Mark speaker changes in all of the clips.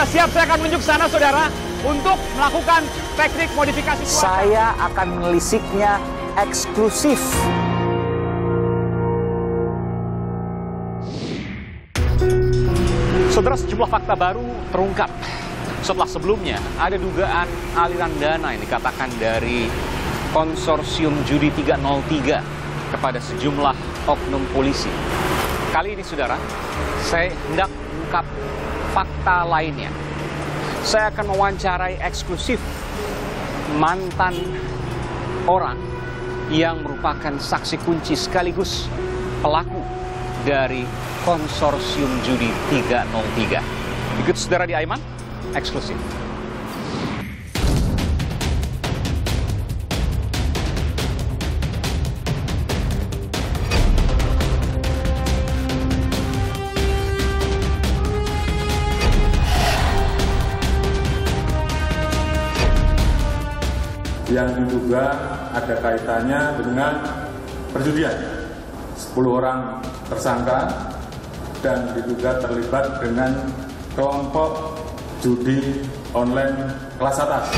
Speaker 1: siap, saya akan menunjuk sana, saudara, untuk melakukan teknik modifikasi cuaca.
Speaker 2: Saya akan menelisiknya eksklusif.
Speaker 1: Saudara, sejumlah fakta baru terungkap setelah sebelumnya ada dugaan aliran dana yang dikatakan dari konsorsium judi 303 kepada sejumlah oknum polisi. Kali ini, saudara, saya hendak mengungkap fakta lainnya. Saya akan mewawancarai eksklusif mantan orang yang merupakan saksi kunci sekaligus pelaku dari konsorsium judi 303. Ikut saudara di Aiman, eksklusif.
Speaker 3: Yang diduga ada kaitannya dengan perjudian. 10 orang tersangka dan diduga terlibat dengan kelompok judi online kelas atas.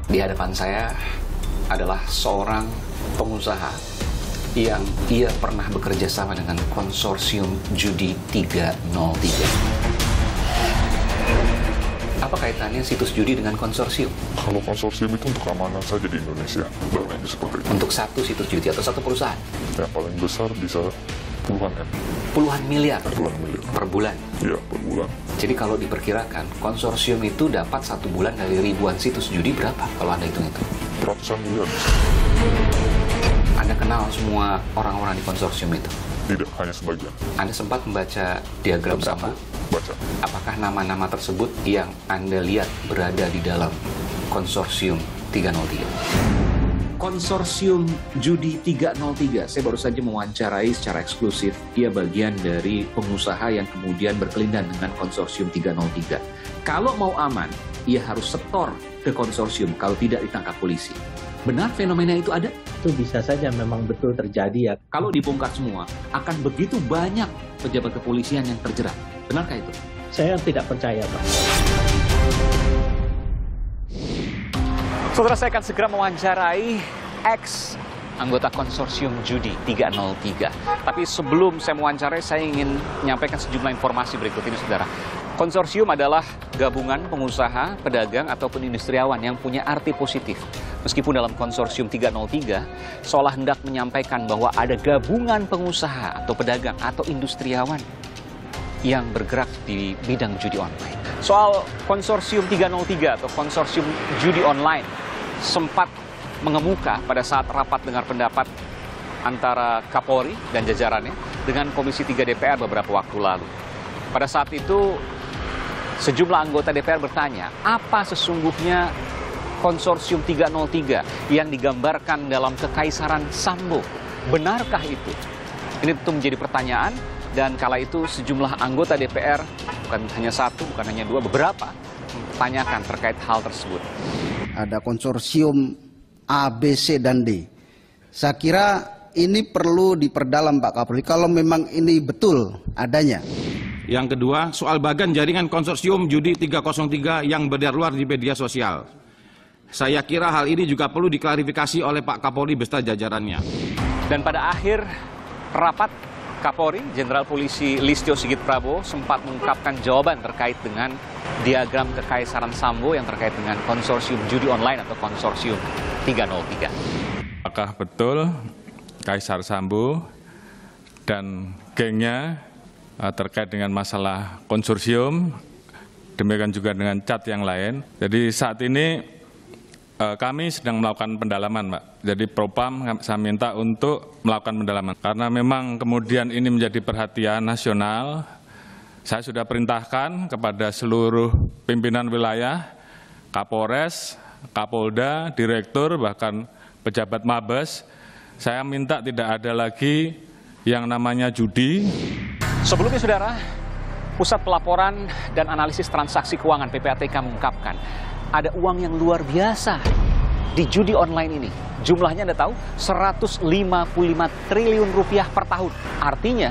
Speaker 4: Di hadapan saya adalah seorang pengusaha yang ia pernah bekerja sama dengan konsorsium judi 303. Apa kaitannya situs judi dengan konsorsium?
Speaker 5: Kalau konsorsium itu untuk keamanan saja di Indonesia, barangnya seperti itu.
Speaker 4: Untuk satu situs judi atau satu perusahaan?
Speaker 5: Yang paling besar bisa puluhan M.
Speaker 4: Puluhan miliar?
Speaker 5: Puluhan miliar.
Speaker 4: Per bulan?
Speaker 5: Iya, per bulan.
Speaker 4: Jadi kalau diperkirakan, konsorsium itu dapat satu bulan dari ribuan situs judi berapa kalau Anda hitung itu?
Speaker 5: Ratusan miliar.
Speaker 4: Anda kenal semua orang-orang di konsorsium itu?
Speaker 5: Tidak, hanya sebagian.
Speaker 4: Anda sempat membaca diagram Sambo?
Speaker 5: Baca.
Speaker 4: Apakah nama-nama tersebut yang Anda lihat berada di dalam konsorsium 303? Konsorsium Judi 303, saya baru saja mewawancarai secara eksklusif. Ia bagian dari pengusaha yang kemudian berkelindan dengan konsorsium 303. Kalau mau aman, ia harus setor ke konsorsium, kalau tidak ditangkap polisi. Benar fenomena itu ada?
Speaker 6: Itu bisa saja memang betul terjadi ya.
Speaker 4: Kalau dibongkar semua, akan begitu banyak pejabat kepolisian yang terjerat. Benarkah itu?
Speaker 6: Saya tidak percaya, Pak.
Speaker 1: Saudara, saya akan segera mewawancarai ex anggota konsorsium judi 303. Tapi sebelum saya mewawancarai, saya ingin menyampaikan sejumlah informasi berikut ini, saudara. Konsorsium adalah gabungan pengusaha, pedagang, ataupun industriawan yang punya arti positif. Meskipun dalam konsorsium 303, seolah hendak menyampaikan bahwa ada gabungan pengusaha atau pedagang atau industriawan yang bergerak di bidang judi online. Soal konsorsium 303 atau konsorsium judi online sempat mengemuka pada saat rapat dengar pendapat antara Kapolri dan jajarannya dengan Komisi 3 DPR beberapa waktu lalu. Pada saat itu, sejumlah anggota DPR bertanya, apa sesungguhnya konsorsium 303 yang digambarkan dalam Kekaisaran Sambo? Benarkah itu? Ini tentu menjadi pertanyaan, dan kala itu sejumlah anggota DPR, bukan hanya satu, bukan hanya dua, beberapa, mempertanyakan terkait hal tersebut.
Speaker 7: Ada konsorsium A, B, C, dan D. Saya kira ini perlu diperdalam, Pak Kapolri, kalau memang ini betul adanya.
Speaker 8: Yang kedua, soal bagan jaringan konsorsium judi 303 yang beredar luar di media sosial. Saya kira hal ini juga perlu diklarifikasi oleh Pak Kapolri beserta jajarannya.
Speaker 1: Dan pada akhir rapat, Kapolri, Jenderal Polisi Listio Sigit Prabowo sempat mengungkapkan jawaban terkait dengan diagram Kekaisaran Sambo yang terkait dengan konsorsium judi online atau konsorsium 303.
Speaker 9: Apakah betul Kaisar Sambo dan gengnya terkait dengan masalah konsorsium, demikian juga dengan cat yang lain. Jadi saat ini kami sedang melakukan pendalaman, Pak. Jadi Propam saya minta untuk melakukan pendalaman. Karena memang kemudian ini menjadi perhatian nasional, saya sudah perintahkan kepada seluruh pimpinan wilayah, Kapolres, Kapolda, Direktur, bahkan pejabat Mabes, saya minta tidak ada lagi yang namanya judi.
Speaker 1: Sebelumnya, saudara, Pusat Pelaporan dan Analisis Transaksi Keuangan (PPATK) mengungkapkan ada uang yang luar biasa di judi online ini. Jumlahnya Anda tahu 155 triliun rupiah per tahun. Artinya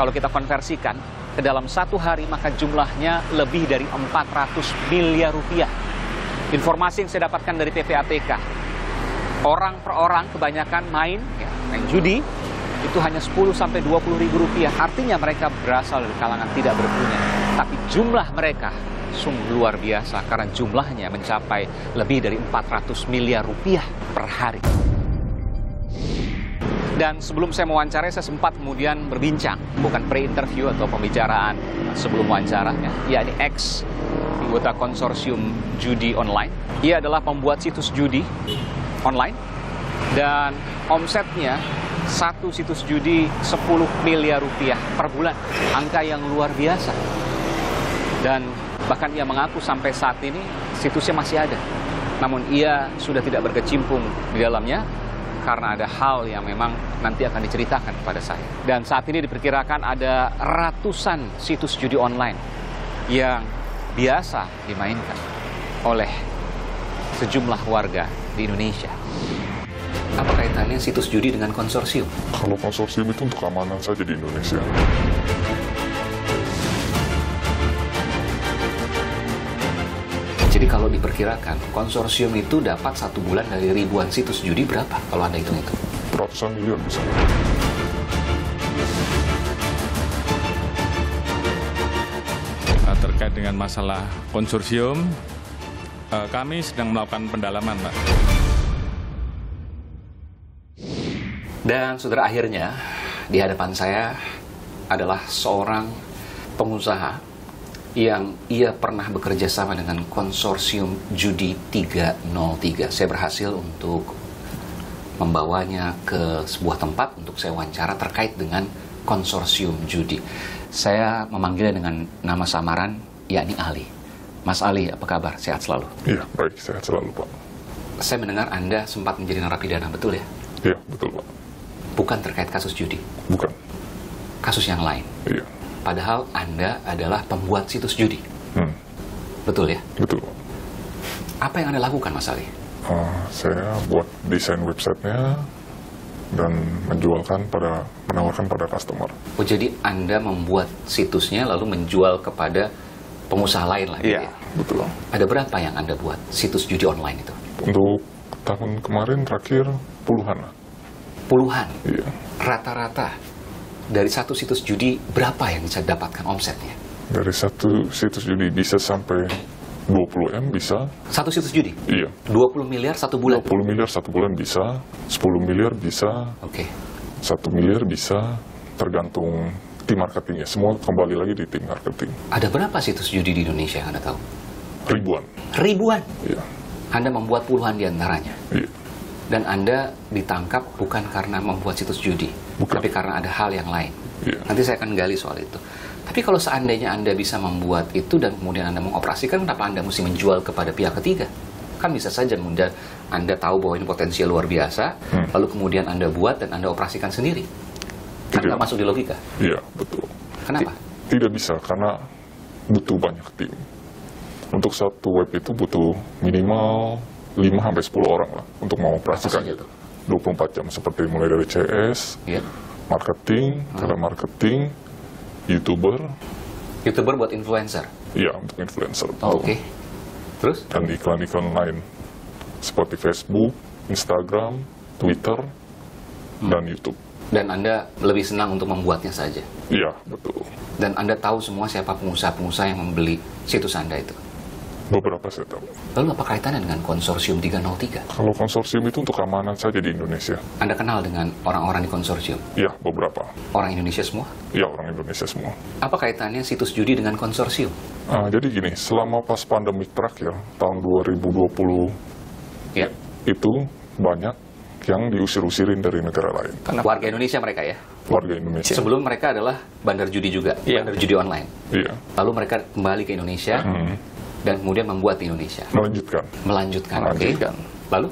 Speaker 1: kalau kita konversikan ke dalam satu hari maka jumlahnya lebih dari 400 miliar rupiah. Informasi yang saya dapatkan dari PPATK, orang per orang kebanyakan main judi itu hanya 10 sampai 20 ribu rupiah. Artinya mereka berasal dari kalangan tidak berpunya. Tapi jumlah mereka sungguh luar biasa karena jumlahnya mencapai lebih dari 400 miliar rupiah per hari. Dan sebelum saya mewawancarai, saya sempat kemudian berbincang, bukan pre-interview atau pembicaraan sebelum wawancara, yakni X, anggota konsorsium judi online. Ia adalah pembuat situs judi online dan omsetnya satu situs judi 10 miliar rupiah per bulan. Angka yang luar biasa. Dan bahkan ia mengaku sampai saat ini situsnya masih ada. Namun ia sudah tidak berkecimpung di dalamnya karena ada hal yang memang nanti akan diceritakan kepada saya. Dan saat ini diperkirakan ada ratusan situs judi online yang biasa dimainkan oleh sejumlah warga di Indonesia.
Speaker 4: Apa kaitannya situs judi dengan konsorsium?
Speaker 5: Kalau konsorsium itu untuk keamanan saja di Indonesia.
Speaker 4: Jadi kalau diperkirakan, konsorsium itu dapat satu bulan dari ribuan situs judi berapa kalau Anda hitung-hitung?
Speaker 5: Ratusan miliar bisa.
Speaker 9: Terkait dengan masalah konsorsium, kami sedang melakukan pendalaman, Pak.
Speaker 4: Dan saudara, akhirnya di hadapan saya adalah seorang pengusaha yang ia pernah bekerja sama dengan konsorsium judi 303. Saya berhasil untuk membawanya ke sebuah tempat untuk saya wawancara terkait dengan konsorsium judi. Saya memanggilnya dengan nama samaran, yakni Ali. Mas Ali, apa kabar? Sehat selalu?
Speaker 5: Iya, baik. Sehat selalu, Pak.
Speaker 4: Saya mendengar Anda sempat menjadi narapidana, betul ya?
Speaker 5: Iya, betul, Pak.
Speaker 4: Bukan terkait kasus judi?
Speaker 5: Bukan.
Speaker 4: Kasus yang lain?
Speaker 5: Iya.
Speaker 4: Padahal Anda adalah pembuat situs judi. Betul ya?
Speaker 5: Betul, Pak.
Speaker 4: Apa yang Anda lakukan, Mas Ali?
Speaker 5: Saya buat desain websitenya dan menawarkan pada customer.
Speaker 4: Oh, jadi Anda membuat situsnya lalu menjual kepada pengusaha lain lagi?
Speaker 5: Iya, betul.
Speaker 4: Ada berapa yang Anda buat situs judi online itu?
Speaker 5: Untuk tahun kemarin terakhir puluhan lah.
Speaker 4: Puluhan?
Speaker 5: Iya.
Speaker 4: Rata-rata dari satu situs judi berapa yang bisa dapatkan omsetnya?
Speaker 5: Dari satu situs judi bisa sampai 20 M bisa.
Speaker 4: Satu situs judi?
Speaker 5: Iya.
Speaker 4: 20 miliar satu bulan?
Speaker 5: 20 miliar satu bulan bisa, 10 miliar bisa,
Speaker 4: Oke.
Speaker 5: 1 miliar bisa, tergantung tim marketingnya. Semua kembali lagi di tim marketing.
Speaker 4: Ada berapa situs judi di Indonesia yang Anda tahu?
Speaker 5: Ribuan.
Speaker 4: Ribuan?
Speaker 5: Iya.
Speaker 4: Anda membuat puluhan di antaranya?
Speaker 5: Iya.
Speaker 4: Dan Anda ditangkap bukan karena membuat situs judi, tapi karena ada hal yang lain.
Speaker 5: Iya.
Speaker 4: Nanti saya akan gali soal itu. Tapi kalau seandainya Anda bisa membuat itu dan kemudian Anda mengoperasikan, kenapa Anda mesti menjual kepada pihak ketiga? Kan bisa saja kemudian Anda tahu bahwa ini potensial luar biasa, lalu kemudian Anda buat dan Anda operasikan sendiri. Kan nggak masuk di logika?
Speaker 5: Iya, betul.
Speaker 4: Kenapa?
Speaker 5: Tidak bisa, karena butuh banyak tim. Untuk satu web itu butuh minimal 5-10 orang lah untuk mengoperasikan itu. 24 jam, seperti mulai dari CS, marketing, telemarketing, YouTuber.
Speaker 4: YouTuber buat influencer?
Speaker 5: Iya, untuk influencer.
Speaker 4: Oke. Terus?
Speaker 5: Dan iklan-iklan lain, seperti Facebook, Instagram, Twitter, dan YouTube.
Speaker 4: Dan Anda lebih senang untuk membuatnya saja?
Speaker 5: Iya, betul.
Speaker 4: Dan Anda tahu semua siapa pengusaha-pengusaha yang membeli situs Anda itu?
Speaker 5: Beberapa saya tahu.
Speaker 4: Lalu apa kaitannya dengan konsorsium 303?
Speaker 5: Kalau konsorsium itu untuk keamanan saja di Indonesia.
Speaker 4: Anda kenal dengan orang-orang di konsorsium?
Speaker 5: Iya, beberapa.
Speaker 4: Orang Indonesia semua?
Speaker 5: Iya, orang Indonesia semua.
Speaker 4: Apa kaitannya situs judi dengan konsorsium?
Speaker 5: Jadi gini, selama pas pandemi terakhir, tahun 2020, itu banyak yang diusir-usirin dari negara lain.
Speaker 4: Warga Indonesia mereka ya?
Speaker 5: Warga Indonesia.
Speaker 4: Sebelum mereka adalah bandar judi juga, bandar judi online.
Speaker 5: Iya.
Speaker 4: Lalu mereka kembali ke Indonesia, dan kemudian membuat di Indonesia. Melanjutkan. Oke. Lalu?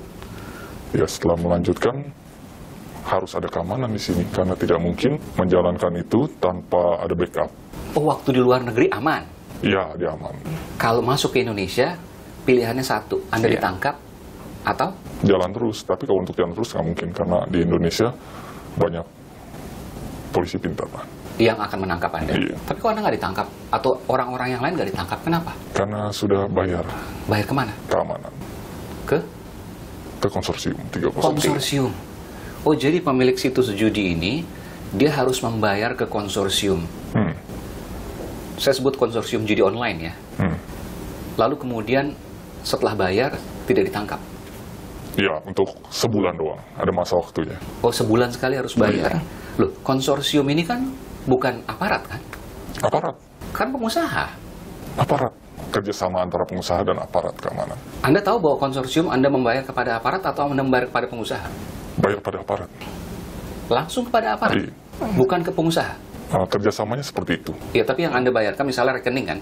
Speaker 5: Ya, setelah melanjutkan, harus ada keamanan di sini karena tidak mungkin menjalankan itu tanpa ada backup.
Speaker 1: Oh, waktu di luar negeri aman?
Speaker 5: Iya, dia aman.
Speaker 1: Kalau masuk ke Indonesia, pilihannya satu, Anda ditangkap atau?
Speaker 5: Jalan terus, tapi kalau untuk jalan terus nggak mungkin, karena di Indonesia banyak polisi pintar, Pak.
Speaker 1: Yang akan menangkap Anda?
Speaker 5: Iya.
Speaker 1: Tapi kok Anda nggak ditangkap? Atau orang-orang yang lain nggak ditangkap? Kenapa?
Speaker 5: Karena sudah bayar.
Speaker 1: Bayar kemana?
Speaker 5: Keamanan.
Speaker 1: Ke
Speaker 5: konsorsium 303.
Speaker 1: Konsorsium. Oh, jadi pemilik situs judi ini dia harus membayar ke konsorsium. Saya sebut konsorsium judi online ya. Lalu kemudian setelah bayar tidak ditangkap.
Speaker 5: Iya, untuk sebulan doang. Ada masa waktunya.
Speaker 1: Oh, sebulan sekali harus bayar. Loh, konsorsium ini kan bukan aparat kan?
Speaker 5: Aparat.
Speaker 1: Kan pengusaha.
Speaker 5: Aparat. Kerjasama antara pengusaha dan aparat keamanan.
Speaker 1: Anda tahu bahwa konsorsium Anda membayar kepada aparat atau Anda membayar kepada pengusaha?
Speaker 5: Bayar pada aparat.
Speaker 1: Langsung kepada aparat?
Speaker 5: Iya.
Speaker 1: Bukan ke pengusaha?
Speaker 5: Kerjasamanya seperti itu.
Speaker 1: Ya, tapi yang Anda bayarkan misalnya rekening kan?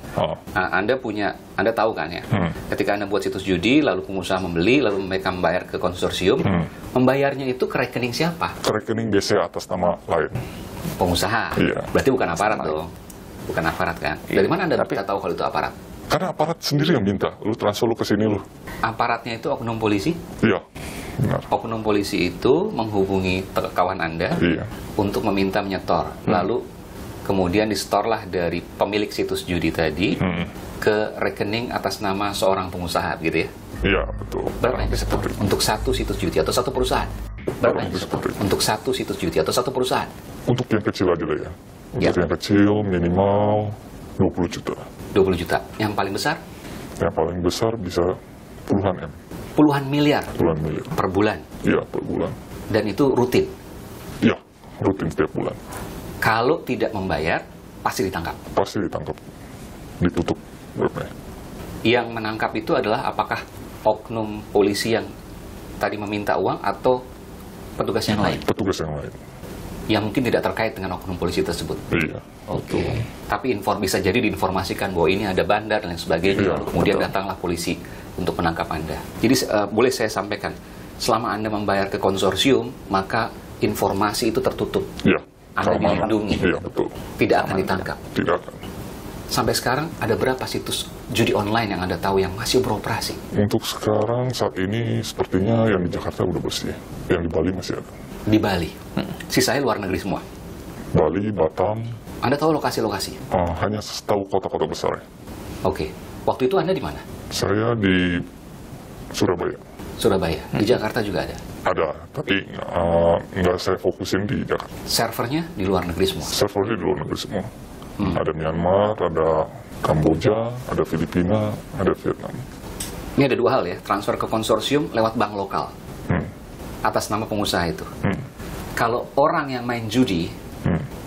Speaker 1: Nah, Anda tahu kan ya? Ketika Anda buat situs judi, lalu pengusaha membeli, lalu mereka membayar ke konsorsium, membayarnya itu ke rekening siapa?
Speaker 5: Ke rekening biasanya atas nama lain.
Speaker 1: Pengusaha?
Speaker 5: Iya.
Speaker 1: Berarti bukan aparat dong? Bukan aparat kan? Dari mana Anda bisa tahu kalau itu aparat?
Speaker 5: Karena aparat sendiri yang minta, lu transfer lu ke sini lu.
Speaker 1: Aparatnya itu oknum polisi?
Speaker 5: Iya, benar.
Speaker 1: Oknum polisi itu menghubungi kawan Anda untuk meminta menyetor. Lalu kemudian disetorlah dari pemilik situs judi tadi ke rekening atas nama seorang pengusaha, gitu ya?
Speaker 5: Iya, betul.
Speaker 1: Berapa yang disetor? Untuk satu situs judi atau satu perusahaan? Berapa yang disetor? Untuk satu situs judi atau satu perusahaan?
Speaker 5: Untuk yang kecil aja lah ya. Untuk yang kecil minimal 20 juta.
Speaker 1: 20 juta. Yang paling besar?
Speaker 5: Yang paling besar bisa puluhan M.
Speaker 1: Puluhan miliar?
Speaker 5: Puluhan miliar.
Speaker 1: Per bulan?
Speaker 5: Iya, per bulan.
Speaker 1: Dan itu rutin?
Speaker 5: Iya, rutin setiap bulan.
Speaker 1: Kalau tidak membayar, pasti ditangkap?
Speaker 5: Pasti ditangkap. Ditutup webnya.
Speaker 1: Yang menangkap itu adalah apakah oknum polisi yang tadi meminta uang atau petugas yang lain?
Speaker 5: Petugas yang lain.
Speaker 1: Yang mungkin tidak terkait dengan oknum polisi tersebut?
Speaker 5: Iya.
Speaker 1: Oke. Tapi bisa jadi diinformasikan bahwa ini ada bandar dan lain sebagainya.
Speaker 5: Iya,
Speaker 1: lalu kemudian datanglah polisi untuk menangkap Anda. Jadi boleh saya sampaikan, selama Anda membayar ke konsorsium, maka informasi itu tertutup.
Speaker 5: Iya.
Speaker 1: Anda dilindungi.
Speaker 5: Iya, betul.
Speaker 1: Tidak akan ditangkap.
Speaker 5: Tidak akan.
Speaker 1: Sampai sekarang ada berapa situs judi online yang Anda tahu yang masih beroperasi?
Speaker 5: Untuk sekarang saat ini sepertinya yang di Jakarta udah bersih. Yang di Bali masih ada.
Speaker 1: Di Bali? Sisanya luar negeri semua?
Speaker 5: Bali, Batam.
Speaker 1: Anda tahu lokasi-lokasi?
Speaker 5: Hanya tahu kota-kota besar ya.
Speaker 1: Oke. Waktu itu Anda di mana?
Speaker 5: Saya di Surabaya.
Speaker 1: Surabaya. Di Jakarta juga ada?
Speaker 5: Ada, tapi nggak saya fokusin di Jakarta.
Speaker 1: Servernya di luar negeri semua?
Speaker 5: Servernya di luar negeri semua. Ada Myanmar, ada Kamboja, ada Filipina, ada Vietnam.
Speaker 1: Ini ada dua hal ya, transfer ke konsorsium lewat bank lokal. Atas nama pengusaha itu. Kalau orang yang main judi,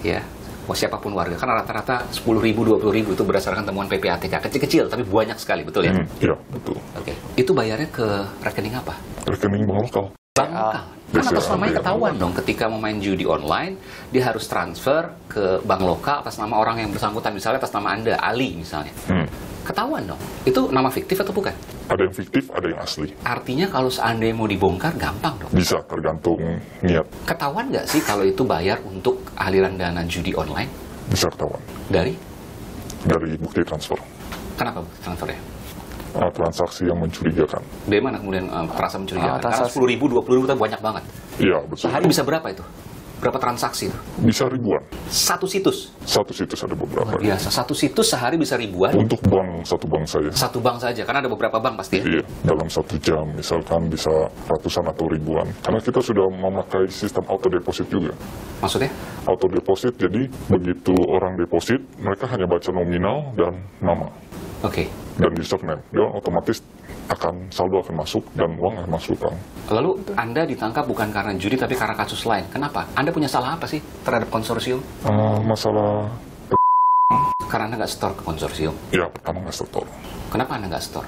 Speaker 1: ya, siapapun warga, kan rata-rata 10.000, 20.000 itu berdasarkan temuan PPATK. Kecil-kecil, tapi banyak sekali, betul ya?
Speaker 5: Iya, betul.
Speaker 1: Oke. Itu bayarnya ke rekening apa?
Speaker 5: Rekening bank lokal.
Speaker 1: Bank lokal? Kan atas namanya ketahuan dong, ketika mau main judi online, dia harus transfer ke bank lokal atas nama orang yang bersangkutan, misalnya atas nama Anda, Ali misalnya. Ketahuan dong. Itu nama fiktif atau bukan?
Speaker 5: Ada yang fiktif, ada yang asli.
Speaker 1: Artinya kalau seandainya mau dibongkar, gampang dong?
Speaker 5: Bisa, tergantung niat.
Speaker 1: Ketahuan nggak sih kalau itu bayar untuk aliran dana judi online?
Speaker 5: Bisa ketahuan.
Speaker 1: Dari
Speaker 5: bukti transfer.
Speaker 1: Kenapa bukti transfernya?
Speaker 5: Transaksi yang mencurigakan.
Speaker 1: Dari mana kemudian terasa mencurigakan? Karena 10.000, 20.000 itu banyak banget.
Speaker 5: Iya, betul.
Speaker 1: Sehari bisa berapa itu? Berapa transaksi itu?
Speaker 5: Bisa ribuan.
Speaker 1: Satu situs?
Speaker 5: Satu situs ada beberapa.
Speaker 1: Biasa, satu situs sehari bisa ribuan?
Speaker 5: Untuk satu bank saja.
Speaker 1: Satu bank saja, karena ada beberapa bank pasti ya?
Speaker 5: Iya, dalam 1 jam misalkan bisa ratusan atau ribuan. Karena kita sudah memakai sistem auto deposit juga.
Speaker 1: Maksudnya?
Speaker 5: Auto deposit, jadi begitu orang deposit, mereka hanya baca nominal dan nama.
Speaker 1: Oke.
Speaker 5: Dan username, dia otomatis saldo akan masuk dan uang akan masuk, Kang.
Speaker 1: Lalu Anda ditangkap bukan karena judi tapi karena kasus lain. Kenapa? Anda punya salah apa sih terhadap konsorsium?
Speaker 5: Masalah...
Speaker 1: Karena Anda nggak store ke konsorsium?
Speaker 5: Ya, pertama nggak store.
Speaker 1: Kenapa Anda nggak store?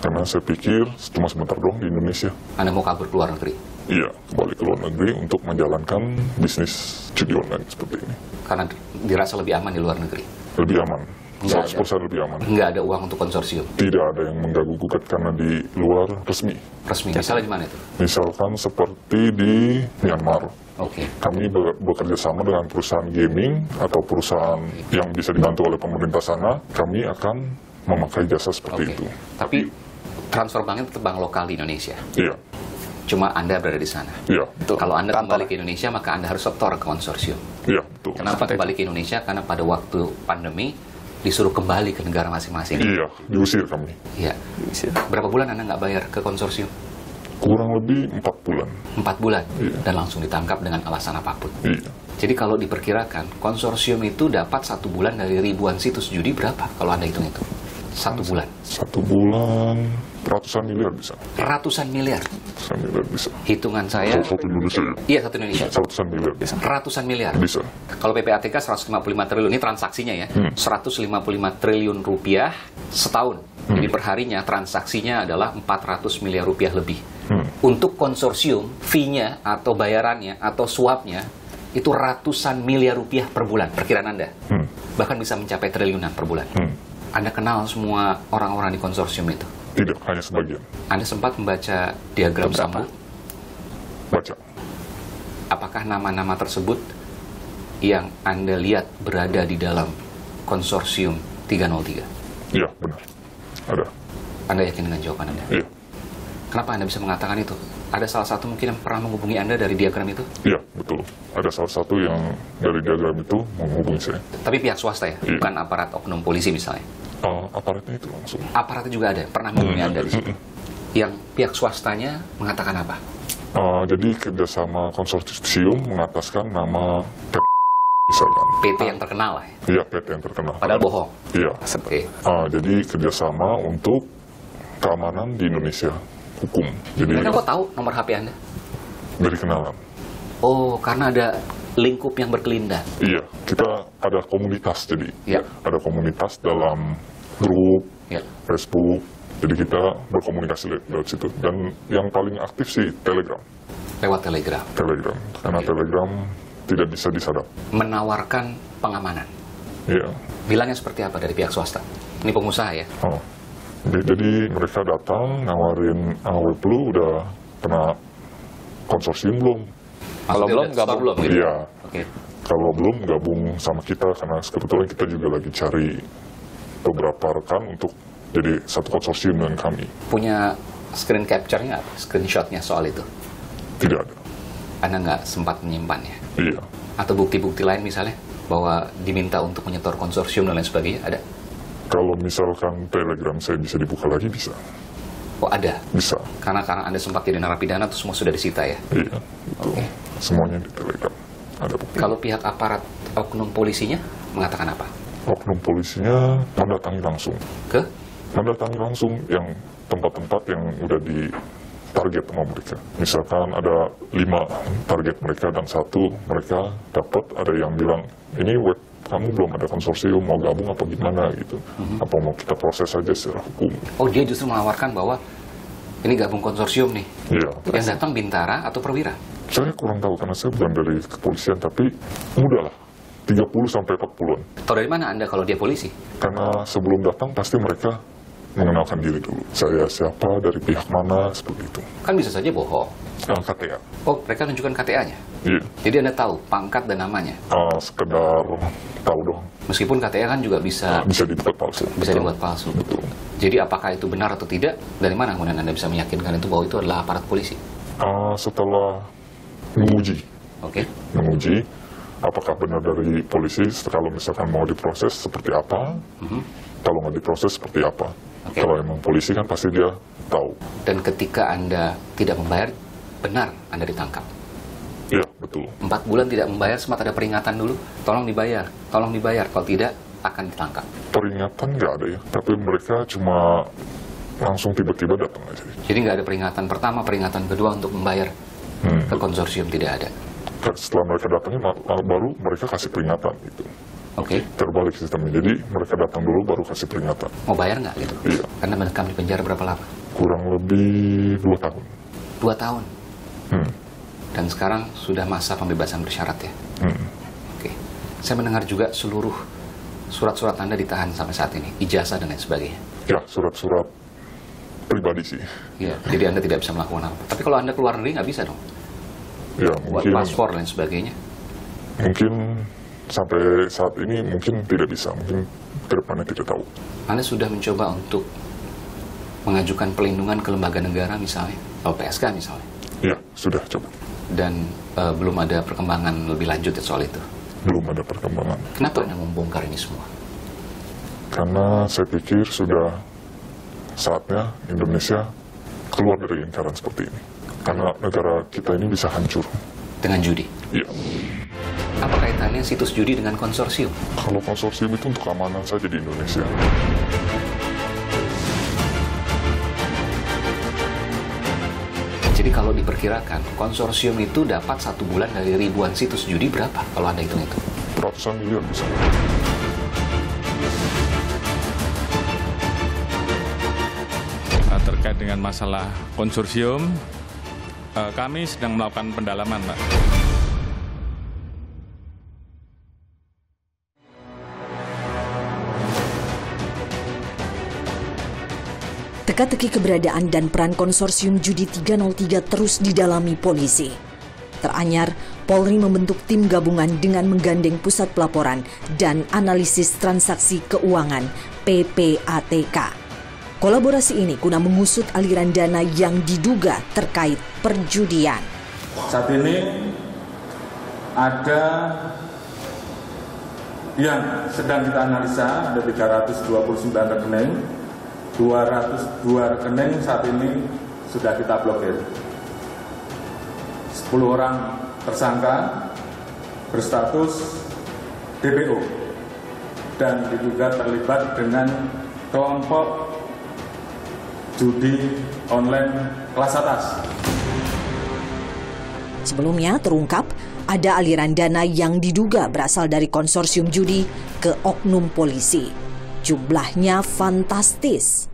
Speaker 5: Karena saya pikir cuma sebentar doang di Indonesia.
Speaker 1: Anda mau kabur ke luar negeri?
Speaker 5: Iya, kembali ke luar negeri untuk menjalankan bisnis judi online seperti ini.
Speaker 1: Karena dirasa lebih aman di luar negeri?
Speaker 5: Lebih aman. 100% lebih aman.
Speaker 1: Nggak ada uang untuk konsorsium?
Speaker 5: Tidak ada yang mengganggu-gugat karena di luar resmi.
Speaker 1: Resmi? Misalnya di mana itu?
Speaker 5: Misalkan seperti di Myanmar. Kami bekerja sama dengan perusahaan gaming atau perusahaan yang bisa dibantu oleh pemerintah sana. Kami akan memakai jasa seperti itu.
Speaker 1: Tapi transfer banknya tetap bank lokal di Indonesia?
Speaker 5: Iya.
Speaker 1: Cuma Anda berada di sana?
Speaker 5: Iya.
Speaker 1: Kalau Anda kembali ke Indonesia, maka Anda harus setor ke konsorsium?
Speaker 5: Iya, betul.
Speaker 1: Kenapa kembali ke Indonesia? Karena pada waktu pandemi disuruh kembali ke negara masing-masing.
Speaker 5: Iya, diusir kami.
Speaker 1: Iya. Berapa bulan Anda nggak bayar ke konsorsium?
Speaker 5: Kurang lebih 4 bulan.
Speaker 1: 4 bulan?
Speaker 5: Iya.
Speaker 1: Dan langsung ditangkap dengan alasan apapun?
Speaker 5: Iya.
Speaker 1: Jadi kalau diperkirakan, konsorsium itu dapat 1 bulan dari ribuan situs judi berapa kalau Anda hitung itu? 1 bulan?
Speaker 5: 1 bulan, ratusan miliar bisa.
Speaker 1: Ratusan miliar?
Speaker 5: Ratusan miliar bisa.
Speaker 1: Hitungan saya...
Speaker 5: Satu Indonesia ya?
Speaker 1: Iya, satu Indonesia.
Speaker 5: Ratusan miliar bisa.
Speaker 1: Ratusan miliar?
Speaker 5: Bisa.
Speaker 1: Kalau PPATK 155 triliun, ini transaksinya ya, 155 triliun rupiah setahun. Jadi perharinya transaksinya adalah 400 miliar rupiah lebih. Untuk konsorsium, fee-nya atau bayarannya atau suapnya itu ratusan miliar rupiah per bulan, perkiraan Anda. Bahkan bisa mencapai triliunan per bulan. Anda kenal semua orang-orang di konsorsium itu?
Speaker 5: Tidak, hanya sebagian.
Speaker 1: Anda sempat membaca diagram Sambu?
Speaker 5: Baca.
Speaker 1: Apakah nama-nama tersebut yang Anda lihat berada di dalam konsorsium 303?
Speaker 5: Iya, benar. Ada.
Speaker 1: Anda yakin dengan jawaban Anda?
Speaker 5: Iya.
Speaker 1: Kenapa Anda bisa mengatakan itu? Ada salah satu mungkin yang pernah menghubungi Anda dari diagram itu?
Speaker 5: Iya, betul. Ada salah satu yang dari diagram itu menghubungi saya.
Speaker 1: Tapi pihak swasta ya?
Speaker 5: Iya.
Speaker 1: Bukan aparat oknum polisi misalnya?
Speaker 5: Aparatnya itu langsung.
Speaker 1: Aparatnya juga ada? Pernah menghubungi Anda di situ? Yang pihak swastanya mengatakan apa?
Speaker 5: Jadi kerjasama konsorsium mengataskan nama PT, misalkan.
Speaker 1: PT yang terkenal lah ya?
Speaker 5: Iya, PT yang terkenal.
Speaker 1: Padahal bohong?
Speaker 5: Iya.
Speaker 1: Oke.
Speaker 5: Jadi kerjasama untuk keamanan di Indonesia, hukum. Jadi
Speaker 1: Mereka kok tahu nomor HP Anda?
Speaker 5: dari kenalan.
Speaker 1: Oh, karena ada lingkup yang berkelindan.
Speaker 5: Iya, kita ada komunitas jadi.
Speaker 1: Iya.
Speaker 5: Ada komunitas dalam grup,
Speaker 1: Iya.
Speaker 5: Facebook. Jadi kita berkomunikasi lewat situ. Dan yang paling aktif sih Telegram.
Speaker 1: Lewat Telegram?
Speaker 5: Telegram. Karena Telegram tidak bisa disadap.
Speaker 1: Menawarkan pengamanan?
Speaker 5: Iya.
Speaker 1: Bilangnya seperti apa dari pihak swasta? Ini pengusaha ya?
Speaker 5: Jadi mereka datang nawarin, lu udah kena konsorsium belum?
Speaker 1: Kalau belum, gabung belum gitu?
Speaker 5: Iya.
Speaker 1: Oke.
Speaker 5: Kalau belum, gabung sama kita, karena kebetulan kita juga lagi cari beberapa rekan untuk jadi satu konsorsium dengan kami.
Speaker 1: Punya screen capture-nya apa? Screenshot-nya soal itu?
Speaker 5: Tidak ada.
Speaker 1: Anda nggak sempat menyimpannya?
Speaker 5: Iya.
Speaker 1: Atau bukti-bukti lain misalnya? Bahwa diminta untuk menyetor konsorsium dan lain sebagainya, ada?
Speaker 5: Kalau misalkan Telegram saya bisa dibuka lagi, bisa.
Speaker 1: Oh, ada?
Speaker 5: Bisa.
Speaker 1: Karena Anda sempat jadi narapidana, itu semua sudah disita ya?
Speaker 5: Iya, betul.
Speaker 1: Oke.
Speaker 5: Semuanya di Telegram. Ada bukti.
Speaker 1: Kalau pihak aparat oknum polisinya mengatakan apa?
Speaker 5: Oknum polisinya mendatangi langsung.
Speaker 1: Ke?
Speaker 5: Mendatangi langsung yang tempat-tempat yang udah di target sama mereka. Misalkan ada 5 target mereka dan 1 mereka dapat, ada yang bilang, ini web kamu belum ada konsorsium, mau gabung apa gimana gitu. Apa mau kita proses aja secara hukum.
Speaker 1: Oh, dia justru menawarkan bahwa ini gabung konsorsium nih.
Speaker 5: Iya.
Speaker 1: Yang datang Bintara atau Perwira?
Speaker 5: Saya kurang tahu karena saya bukan dari kepolisian, tapi mudah lah. 30-40-an.
Speaker 1: Tahu dari mana Anda kalau dia polisi?
Speaker 5: Karena sebelum datang pasti mereka mengenalkan diri dulu. Saya siapa, dari pihak mana, seperti itu.
Speaker 1: Kan bisa saja bohong.
Speaker 5: KTA.
Speaker 1: Oh, mereka tunjukkan KTA-nya?
Speaker 5: Iya.
Speaker 1: Jadi Anda tahu pangkat dan namanya?
Speaker 5: Sekedar tahu dong.
Speaker 1: Meskipun KTA kan juga bisa
Speaker 5: dibuat palsu.
Speaker 1: Bisa dibuat palsu.
Speaker 5: Betul.
Speaker 1: Jadi apakah itu benar atau tidak? Dari mana kemudian Anda bisa meyakinkan itu bahwa itu adalah aparat polisi?
Speaker 5: Setelah menguji.
Speaker 1: Oke.
Speaker 5: Menguji apakah benar dari polisi, kalau misalkan mau diproses seperti apa, kalau nggak diproses seperti apa.
Speaker 1: Okay.
Speaker 5: Kalau emang polisi kan pasti dia tahu.
Speaker 1: Dan ketika Anda tidak membayar, benar Anda ditangkap?
Speaker 5: Iya, betul.
Speaker 1: 4 bulan tidak membayar, sempat ada peringatan dulu, tolong dibayar, kalau tidak akan ditangkap.
Speaker 5: Peringatan nggak ada ya, tapi mereka cuma langsung tiba-tiba datang aja.
Speaker 1: Jadi nggak ada peringatan pertama, peringatan kedua untuk membayar ke konsorsium, tidak ada?
Speaker 5: Setelah mereka datangnya, baru mereka kasih peringatan gitu.
Speaker 1: Oke.
Speaker 5: Terbalik sistemnya, jadi mereka datang dulu baru kasih peringatan.
Speaker 1: Mau bayar nggak gitu?
Speaker 5: Iya.
Speaker 1: Anda mendekam di penjara berapa lama?
Speaker 5: Kurang lebih 2 tahun.
Speaker 1: 2 tahun? Dan sekarang sudah masa pembebasan bersyarat ya? Oke. Saya mendengar juga seluruh surat-surat Anda ditahan sampai saat ini, ijazah dan lain sebagainya.
Speaker 5: Ya, surat-surat pribadi sih.
Speaker 1: Iya, jadi Anda tidak bisa melakukan apa. Tapi kalau Anda keluar negeri nggak bisa dong?
Speaker 5: Ya,
Speaker 4: buat
Speaker 5: mungkin,
Speaker 4: paspor dan sebagainya.
Speaker 5: mungkin sampai saat ini mungkin tidak bisa, mungkin ke depannya tidak tahu.
Speaker 4: Anda sudah mencoba untuk mengajukan pelindungan ke lembaga negara misalnya, LPSK misalnya?
Speaker 5: Ya, sudah coba.
Speaker 4: Dan belum ada perkembangan lebih lanjut soal itu?
Speaker 5: Belum ada perkembangan.
Speaker 4: Kenapa Anda membongkar ini semua?
Speaker 5: Karena saya pikir sudah saatnya Indonesia keluar dari lingkaran seperti ini. Karena negara kita ini bisa hancur.
Speaker 4: Dengan judi?
Speaker 5: Iya.
Speaker 4: Apa kaitannya situs judi dengan konsorsium?
Speaker 5: Kalau konsorsium itu untuk keamanan saja di Indonesia.
Speaker 4: Jadi kalau diperkirakan, konsorsium itu dapat 1 bulan dari ribuan situs judi berapa kalau Anda hitung-hitung?
Speaker 5: Ratusan miliar bisa.
Speaker 9: Terkait dengan masalah konsorsium, kami sedang melakukan pendalaman, Pak.
Speaker 10: Teka-teki keberadaan dan peran konsorsium judi 303 terus didalami polisi. Teranyar, Polri membentuk tim gabungan dengan menggandeng Pusat Pelaporan dan Analisis Transaksi Keuangan (PPATK). Kolaborasi ini guna mengusut aliran dana yang diduga terkait perjudian.
Speaker 3: Saat ini ada yang sedang kita analisa, ada 329 rekening. 202 rekening saat ini sudah kita blokir. 10 orang tersangka berstatus DPO dan diduga terlibat dengan kelompok judi online kelas atas.
Speaker 10: Sebelumnya terungkap ada aliran dana yang diduga berasal dari konsorsium judi ke oknum polisi. Jumlahnya fantastis.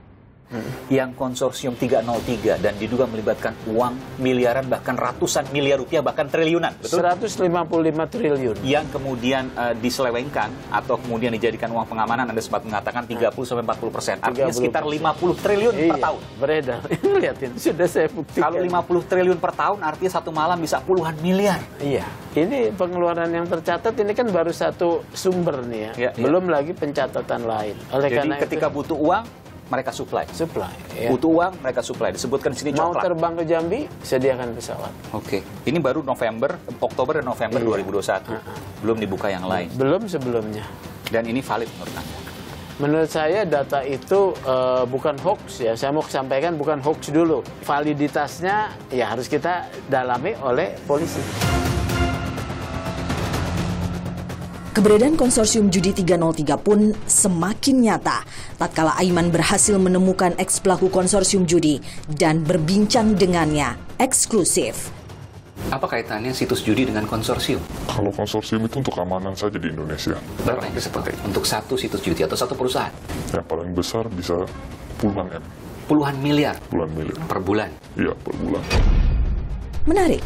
Speaker 1: Yang konsorsium 303 dan diduga melibatkan uang miliaran, bahkan ratusan miliar rupiah, bahkan triliunan, betul?
Speaker 11: 155 triliun.
Speaker 1: Yang kemudian diselewengkan atau kemudian dijadikan uang pengamanan, Anda sempat mengatakan 30-40%. Artinya sekitar 50 triliun per tahun.
Speaker 11: Beredar. Lihatin, sudah saya buktikan.
Speaker 1: Kalau 50 triliun per tahun artinya satu malam bisa puluhan miliar.
Speaker 11: Iya. Ini pengeluaran yang tercatat ini kan baru satu sumber nih ya. Belum lagi pencatatan lain. Oleh
Speaker 1: Jadi
Speaker 11: karena
Speaker 1: ketika butuh uang, mereka supply.
Speaker 11: Ya.
Speaker 1: Butuh uang, mereka supply. Disebutkan di sini
Speaker 11: mau
Speaker 1: coklat.
Speaker 11: terbang ke Jambi, sediakan pesawat.
Speaker 1: Oke. Ini baru Oktober dan November 2021. Belum dibuka yang lain.
Speaker 11: Belum sebelumnya.
Speaker 1: Dan ini valid menurut Anda?
Speaker 11: Menurut saya data itu bukan hoax ya. Saya mau sampaikan bukan hoax dulu. Validitasnya ya harus kita dalami oleh polisi.
Speaker 10: Keberadaan konsorsium judi 303 pun semakin nyata tatkala Aiman berhasil menemukan eks pelaku konsorsium judi dan berbincang dengannya eksklusif.
Speaker 4: Apa kaitannya situs judi dengan konsorsium?
Speaker 5: Kalau konsorsium itu untuk keamanan saja di Indonesia.
Speaker 4: Berapa yang seperti untuk satu situs judi atau satu perusahaan?
Speaker 5: Yang paling besar bisa puluhan M.
Speaker 4: Puluhan miliar?
Speaker 5: Puluhan miliar.
Speaker 4: Per bulan?
Speaker 5: Iya, per bulan.
Speaker 10: Menarik.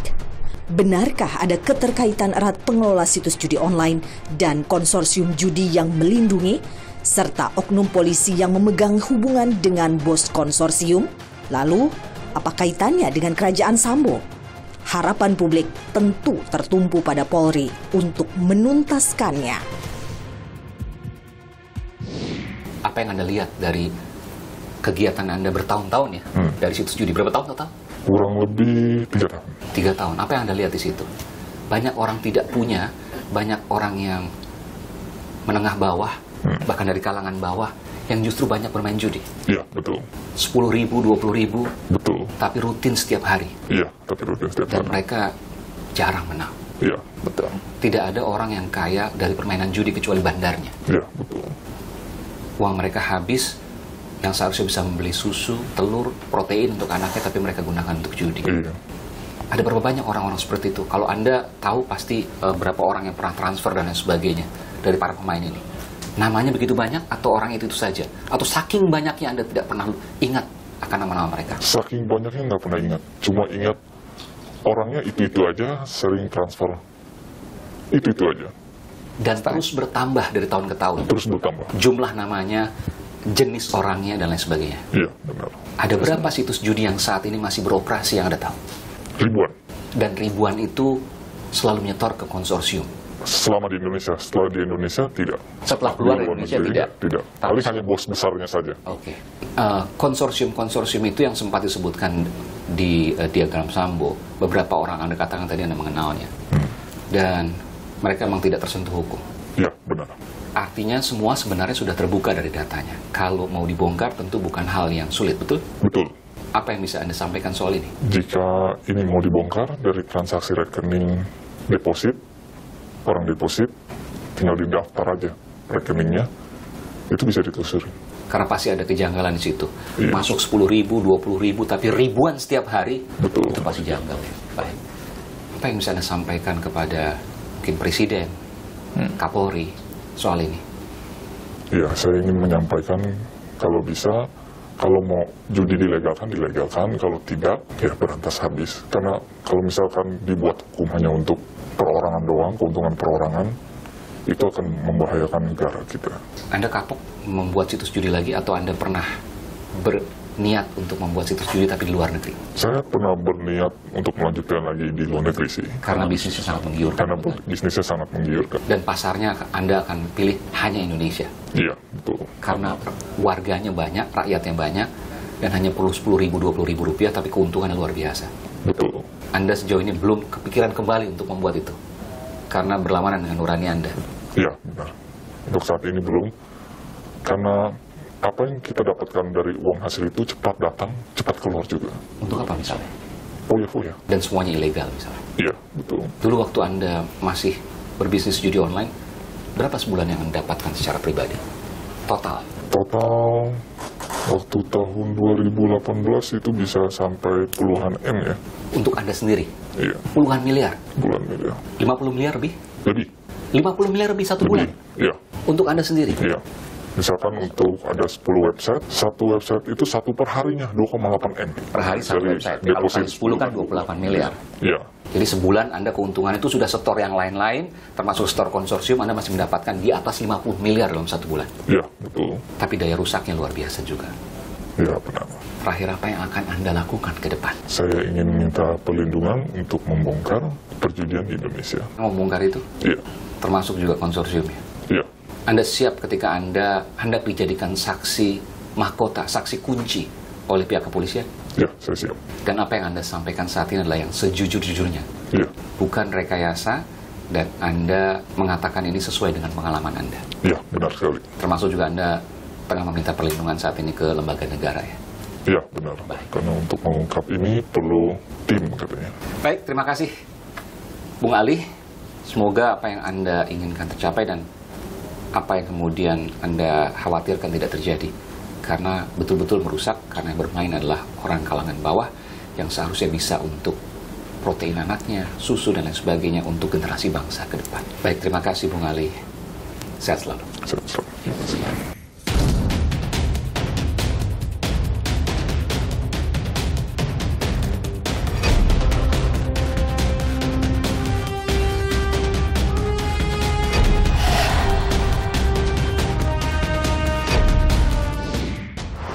Speaker 10: Benarkah ada keterkaitan erat pengelola situs judi online dan konsorsium judi yang melindungi, serta oknum polisi yang memegang hubungan dengan bos konsorsium? Lalu, apa kaitannya dengan kerajaan Sambo? Harapan publik tentu tertumpu pada Polri untuk menuntaskannya.
Speaker 4: Apa yang Anda lihat dari kegiatan Anda bertahun-tahun ya? Dari situs judi, berapa tahun total?
Speaker 5: Kurang lebih 3 tahun.
Speaker 4: 3 tahun. Apa yang Anda lihat di situ? Banyak orang tidak punya, banyak orang yang menengah bawah, bahkan dari kalangan bawah, yang justru banyak bermain judi.
Speaker 5: Iya, betul.
Speaker 4: 10.000, 20.000.
Speaker 5: Betul.
Speaker 4: Tapi rutin setiap hari.
Speaker 5: Iya, tapi rutin setiap
Speaker 4: Dan
Speaker 5: hari.
Speaker 4: mereka jarang menang.
Speaker 5: Iya, betul.
Speaker 4: Tidak ada orang yang kaya dari permainan judi kecuali bandarnya.
Speaker 5: Iya, betul.
Speaker 4: Uang mereka habis, yang seharusnya bisa membeli susu, telur, protein untuk anaknya, tapi mereka gunakan untuk judi.
Speaker 5: Iya.
Speaker 4: Ada berapa banyak orang-orang seperti itu? Kalau Anda tahu pasti berapa orang yang pernah transfer dan lain sebagainya dari para pemain ini. Namanya begitu banyak atau orang itu saja? Atau saking banyaknya Anda tidak pernah ingat akan nama-nama mereka?
Speaker 5: Saking banyaknya nggak pernah ingat. Cuma ingat orangnya itu aja, sering transfer. Itu aja.
Speaker 4: Dan terus bertambah dari tahun ke tahun?
Speaker 5: Terus bertambah.
Speaker 4: Jumlah namanya, jenis orangnya, dan lain sebagainya?
Speaker 5: Iya, benar.
Speaker 4: Ada berapa situs judi yang saat ini masih beroperasi yang Anda tahu?
Speaker 5: Ribuan.
Speaker 4: Dan ribuan itu selalu menyetor ke konsorsium?
Speaker 5: Selama di Indonesia, setelah di Indonesia tidak.
Speaker 4: Setelah keluar dari Indonesia tidak?
Speaker 5: Tidak, paling hanya bos besarnya saja.
Speaker 4: Oke. Konsorsium-konsorsium itu yang sempat disebutkan di diagram Sambo, beberapa orang Anda katakan tadi Anda mengenalnya. Dan mereka memang tidak tersentuh hukum?
Speaker 5: Ya, benar.
Speaker 4: Artinya semua sebenarnya sudah terbuka dari datanya. Kalau mau dibongkar tentu bukan hal yang sulit, betul?
Speaker 5: Betul.
Speaker 4: Apa yang bisa Anda sampaikan soal ini?
Speaker 5: Jika ini mau dibongkar dari transaksi rekening deposit, orang deposit, tinggal didaftar aja rekeningnya, itu bisa ditelusuri.
Speaker 4: Karena pasti ada kejanggalan di situ.
Speaker 5: Iya.
Speaker 4: Masuk 10.000, 20.000, tapi ribuan setiap hari,
Speaker 5: betul.
Speaker 4: Itu pasti janggal. Ya. Baik. Apa yang bisa Anda sampaikan kepada mungkin Presiden, Kapolri, soal ini?
Speaker 5: Ya, saya ingin menyampaikan kalau bisa, kalau mau judi dilegalkan, kalau tidak, ya berantas habis. Karena kalau misalkan dibuat hukum hanya untuk perorangan doang, keuntungan perorangan, itu akan membahayakan negara kita.
Speaker 4: Anda kapok membuat situs judi lagi atau Anda pernah berniat untuk membuat situs judi tapi di luar negeri?
Speaker 5: Saya pernah berniat untuk melanjutkan lagi di luar negeri sih.
Speaker 4: Karena bisnisnya sangat menggiurkan.
Speaker 5: Karena bisnisnya sangat menggiurkan.
Speaker 4: Dan pasarnya Anda akan pilih hanya Indonesia?
Speaker 5: Iya, betul.
Speaker 4: Karena warganya banyak, rakyatnya banyak, dan hanya perlu 10.000, 20.000 rupiah, tapi keuntungannya luar biasa.
Speaker 5: Betul.
Speaker 4: Anda sejauh ini belum kepikiran kembali untuk membuat itu? Karena berlawanan dengan nurani Anda?
Speaker 5: Iya, benar. Untuk saat ini belum. Karena apa yang kita dapatkan dari uang hasil itu cepat datang, cepat keluar juga.
Speaker 4: Untuk apa misalnya?
Speaker 5: Foya-foya.
Speaker 4: Dan semuanya ilegal misalnya?
Speaker 5: Iya, betul.
Speaker 4: Dulu waktu Anda masih berbisnis judi online, berapa sebulan yang Anda dapatkan secara pribadi? Total?
Speaker 5: Total, waktu tahun 2018 itu bisa sampai puluhan M ya.
Speaker 4: Untuk Anda sendiri?
Speaker 5: Iya.
Speaker 4: Puluhan miliar?
Speaker 5: Puluhan miliar.
Speaker 4: 50 miliar lebih?
Speaker 5: Lebih.
Speaker 4: 50 miliar lebih satu bulan?
Speaker 5: Iya.
Speaker 4: Untuk Anda sendiri?
Speaker 5: Iya. Misalkan untuk ada 10 website, satu website itu satu per harinya 2,8 M.
Speaker 4: Per hari satu website. Kalau kali 10 kan 28 miliar.
Speaker 5: Iya.
Speaker 4: Jadi sebulan Anda keuntungan itu sudah setor yang lain-lain, termasuk setor konsorsium, Anda masih mendapatkan di atas 50 miliar dalam satu bulan.
Speaker 5: Iya, betul.
Speaker 4: Tapi daya rusaknya luar biasa juga.
Speaker 5: Iya, benar.
Speaker 4: Terakhir, apa yang akan Anda lakukan ke depan?
Speaker 5: Saya ingin minta perlindungan untuk membongkar perjudian di Indonesia.
Speaker 4: Membongkar itu?
Speaker 5: Iya.
Speaker 4: Termasuk juga konsorsiumnya?
Speaker 5: Iya.
Speaker 4: Anda siap ketika Anda hendak dijadikan saksi mahkota, saksi kunci oleh pihak kepolisian?
Speaker 5: Ya, saya siap.
Speaker 4: Dan apa yang Anda sampaikan saat ini adalah yang sejujur-jujurnya?
Speaker 5: Iya.
Speaker 4: Bukan rekayasa, dan Anda mengatakan ini sesuai dengan pengalaman Anda?
Speaker 5: Iya, benar sekali.
Speaker 4: Termasuk juga Anda tengah meminta perlindungan saat ini ke lembaga negara ya?
Speaker 5: Iya, benar. Baik. Karena untuk mengungkap ini perlu tim katanya.
Speaker 4: Baik, terima kasih Bung Ali. Semoga apa yang Anda inginkan tercapai dan apa yang kemudian Anda khawatirkan tidak terjadi. Karena betul-betul merusak, karena yang bermain adalah orang kalangan bawah yang seharusnya bisa untuk protein anaknya, susu dan lain sebagainya untuk generasi bangsa ke depan. Baik, terima kasih Bung Ali. Sehat selalu.
Speaker 5: Sehat selalu. Terima kasih.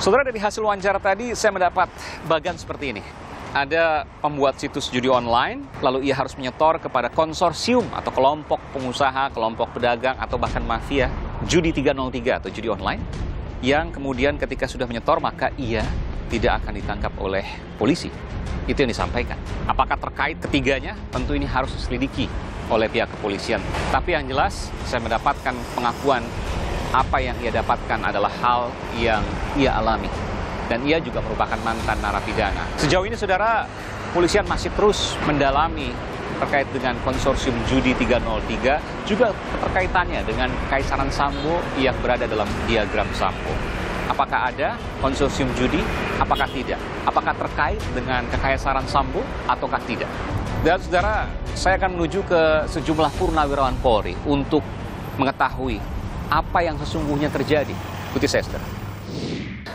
Speaker 1: Saudara, dari hasil wawancara tadi saya mendapat bagan seperti ini. Ada pembuat situs judi online, lalu ia harus menyetor kepada konsorsium atau kelompok pengusaha, kelompok pedagang, atau bahkan mafia judi 303 atau judi online, yang kemudian ketika sudah menyetor maka ia tidak akan ditangkap oleh polisi. Itu yang disampaikan. Apakah terkait ketiganya? Tentu ini harus diselidiki oleh pihak kepolisian. Tapi yang jelas saya mendapatkan pengakuan apa yang ia dapatkan adalah hal yang ia alami. Dan ia juga merupakan mantan narapidana. Sejauh ini, saudara, polisian masih terus mendalami terkait dengan konsorsium judi 303, juga keterkaitannya dengan Kekaisaran Sambo yang berada dalam diagram Sambo. Apakah ada konsorsium judi? Apakah tidak? Apakah terkait dengan Kekaisaran Sambo ataukah tidak? Dan saudara, saya akan menuju ke sejumlah purnawirawan Polri untuk mengetahui apa yang sesungguhnya terjadi. Ikuti saya, saudara.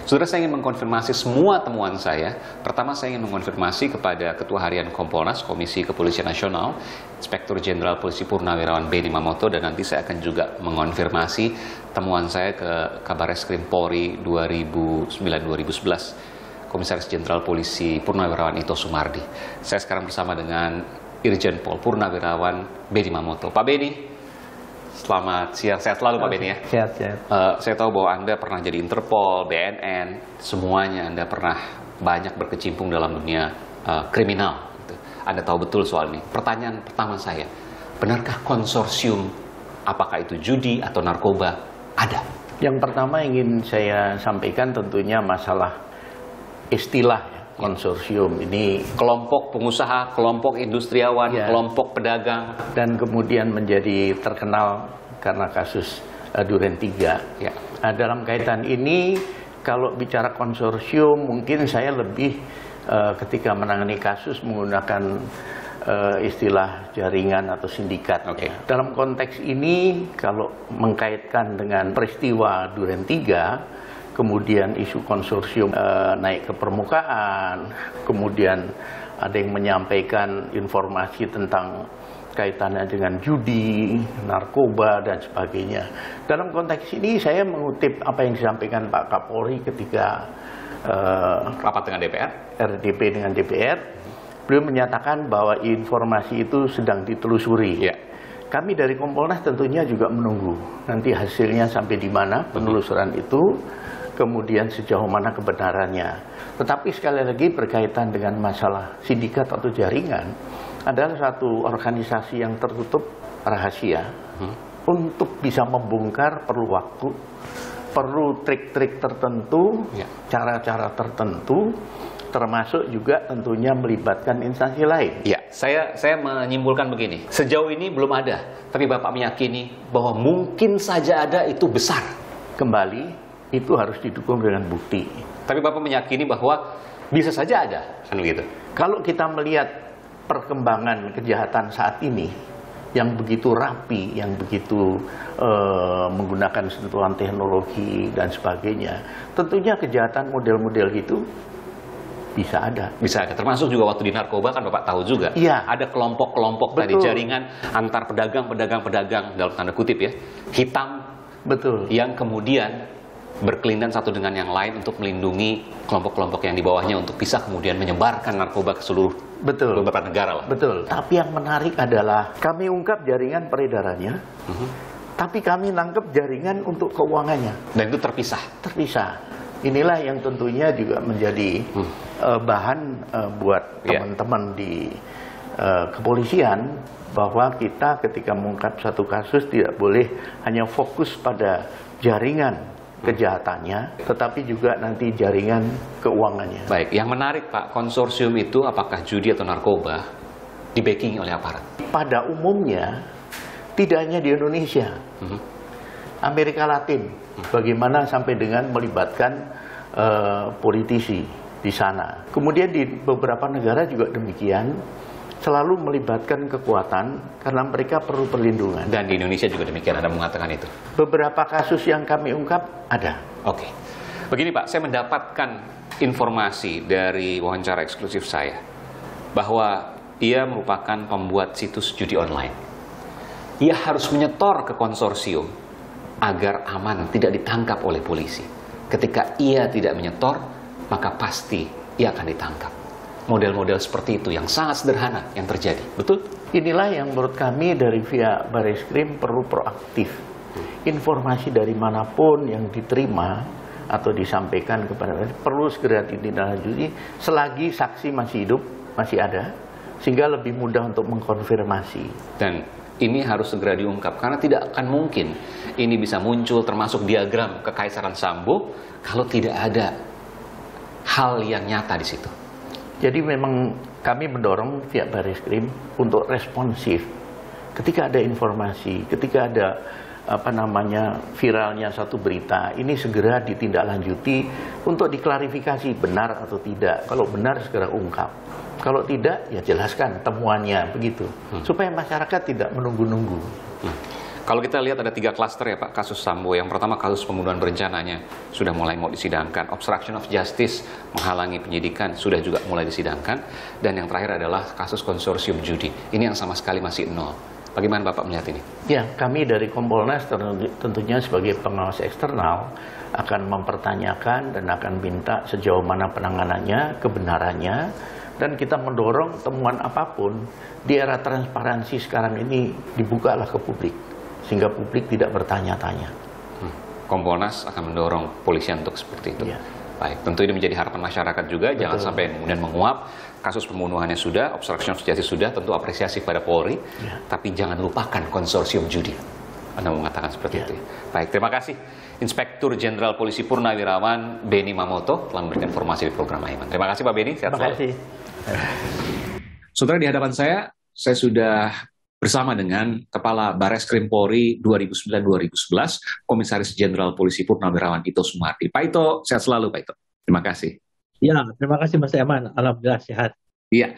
Speaker 1: Saudara, saya ingin mengkonfirmasi semua temuan saya. Pertama, saya ingin mengonfirmasi kepada Ketua Harian Kompolnas, Komisi Kepolisian Nasional, Inspektur Jenderal Polisi Purnawirawan Benny Mamoto, dan nanti saya akan juga mengonfirmasi temuan saya ke Kabarreskrim Polri 2009-2011, Komisaris Jenderal Polisi Purnawirawan Ito Sumardi. Saya sekarang bersama dengan Irjen Pol Purnawirawan Benny Mamoto. Pak Benny, selamat siang. Sehat selalu Pak Benny ya?
Speaker 6: Sehat.
Speaker 1: Saya tahu bahwa Anda pernah jadi Interpol, BNN, semuanya Anda pernah banyak berkecimpung dalam dunia kriminal. Gitu. Anda tahu betul soal ini. Pertanyaan pertama saya, benarkah konsorsium, apakah itu judi atau narkoba, ada?
Speaker 12: Yang pertama ingin saya sampaikan tentunya masalah istilah konsorsium ini.
Speaker 1: Kelompok pengusaha, kelompok industriawan, kelompok pedagang.
Speaker 12: Dan kemudian menjadi terkenal karena kasus Duren 3. Nah, dalam kaitan ini, kalau bicara konsorsium, mungkin saya lebih ketika menangani kasus menggunakan istilah jaringan atau sindikat. Dalam konteks ini, kalau mengkaitkan dengan peristiwa Duren 3, kemudian isu konsorsium naik ke permukaan, kemudian ada yang menyampaikan informasi tentang kaitannya dengan judi, narkoba, dan sebagainya. Dalam konteks ini, saya mengutip apa yang disampaikan Pak Kapolri ketika
Speaker 1: rapat dengan DPR,
Speaker 12: RDP dengan DPR. Beliau menyatakan bahwa informasi itu sedang ditelusuri. Kami dari Kompolnas tentunya juga menunggu nanti hasilnya sampai di mana penelusuran itu, kemudian sejauh mana kebenarannya. Tetapi sekali lagi berkaitan dengan masalah sindikat atau jaringan, adalah satu organisasi yang tertutup rahasia. Untuk bisa membongkar perlu waktu, perlu trik-trik tertentu, cara-cara tertentu, termasuk juga tentunya melibatkan instansi lain.
Speaker 1: Ya, saya menyimpulkan begini. Sejauh ini belum ada, tapi Bapak meyakini bahwa mungkin saja ada, itu besar.
Speaker 12: Kembali, itu harus didukung dengan bukti.
Speaker 1: Tapi Bapak meyakini bahwa bisa saja ada, kan begitu?
Speaker 12: Kalau kita melihat perkembangan kejahatan saat ini, yang begitu rapi, yang begitu menggunakan sentuhan teknologi dan sebagainya, tentunya kejahatan model-model itu bisa ada.
Speaker 1: Bisa ada. Termasuk juga waktu di narkoba kan Bapak tahu juga.
Speaker 12: Iya.
Speaker 1: Ada kelompok-kelompok tadi, jaringan antar pedagang-pedagang dalam tanda kutip ya, hitam.
Speaker 12: Betul.
Speaker 1: Yang kemudian berkelindan satu dengan yang lain untuk melindungi kelompok-kelompok yang di bawahnya untuk bisa kemudian menyebarkan narkoba ke seluruh beberapa negara lah.
Speaker 12: Betul. Tapi yang menarik adalah kami ungkap jaringan peredarannya, tapi kami nangkep jaringan untuk keuangannya.
Speaker 1: Dan itu terpisah.
Speaker 12: Terpisah. Inilah yang tentunya juga menjadi bahan buat teman-teman di kepolisian, bahwa kita ketika mengungkap satu kasus tidak boleh hanya fokus pada jaringan kejahatannya, tetapi juga nanti jaringan keuangannya.
Speaker 1: Baik, yang menarik Pak, konsorsium itu apakah judi atau narkoba di-backing oleh aparat?
Speaker 12: Pada umumnya, tidak hanya di Indonesia, Amerika Latin, bagaimana sampai dengan melibatkan politisi di sana. Kemudian di beberapa negara juga demikian, selalu melibatkan kekuatan karena mereka perlu perlindungan.
Speaker 1: Dan di Indonesia juga demikian, Anda mengatakan itu?
Speaker 12: Beberapa kasus yang kami ungkap ada.
Speaker 1: Oke. Begini Pak, saya mendapatkan informasi dari wawancara eksklusif saya bahwa ia merupakan pembuat situs judi online. Ia harus menyetor ke konsorsium agar aman, tidak ditangkap oleh polisi. Ketika ia tidak menyetor, maka pasti ia akan ditangkap. Model-model seperti itu yang sangat sederhana yang terjadi, betul?
Speaker 12: Inilah yang menurut kami dari pihak Barreskrim perlu proaktif. Informasi dari manapun yang diterima atau disampaikan kepada perlu segera ditindaklanjuti selagi saksi masih hidup, masih ada, sehingga lebih mudah untuk mengkonfirmasi.
Speaker 1: Dan ini harus segera diungkap, karena tidak akan mungkin ini bisa muncul termasuk diagram Kekaisaran Sambo kalau tidak ada hal yang nyata di situ.
Speaker 12: Jadi memang kami mendorong pihak Barreskrim untuk responsif. Ketika ada informasi, ketika ada viralnya satu berita, ini segera ditindaklanjuti untuk diklarifikasi benar atau tidak. Kalau benar segera ungkap. Kalau tidak, ya jelaskan temuannya begitu. Supaya masyarakat tidak menunggu-nunggu.
Speaker 1: Kalau kita lihat ada 3 klaster ya Pak, kasus Sambo. Yang pertama kasus pembunuhan berencananya sudah mulai mau disidangkan. Obstruction of justice, menghalangi penyidikan, sudah juga mulai disidangkan. Dan yang terakhir adalah kasus konsorsium judi. Ini yang sama sekali masih nol. Bagaimana Bapak melihat ini?
Speaker 12: Ya, kami dari Kompolnas tentunya sebagai pengawas eksternal akan mempertanyakan dan akan minta sejauh mana penanganannya, kebenarannya, dan kita mendorong temuan apapun di era transparansi sekarang ini dibukalah ke publik, sehingga publik tidak bertanya-tanya.
Speaker 1: Kompolnas akan mendorong polisian untuk seperti itu.
Speaker 12: Ya.
Speaker 1: Baik, tentu ini menjadi harapan masyarakat juga.
Speaker 12: Betul.
Speaker 1: Jangan sampai kemudian menguap. Kasus pembunuhannya sudah, obstruction of justice sudah, tentu apresiasi pada Polri.
Speaker 12: Ya.
Speaker 1: Tapi jangan lupakan konsorsium judi. Anda mengatakan seperti itu. Baik, terima kasih Inspektur Jenderal Polisi Purnawirawan Beni Mamoto telah memberikan informasi di program Aiman. Terima kasih Pak Beni. Sehat
Speaker 12: Terima
Speaker 1: selalu.
Speaker 12: kasih.
Speaker 4: Saudara, di hadapan saya sudah bersama dengan Kepala Bareskrim Polri 2009-2011, Komisaris Jenderal Polisi Purnawirawan Ito Sumardi. Pak Ito, sehat selalu Pak Ito. Terima kasih.
Speaker 6: Ya, terima kasih Mas Eman. Alhamdulillah sehat.
Speaker 4: Iya,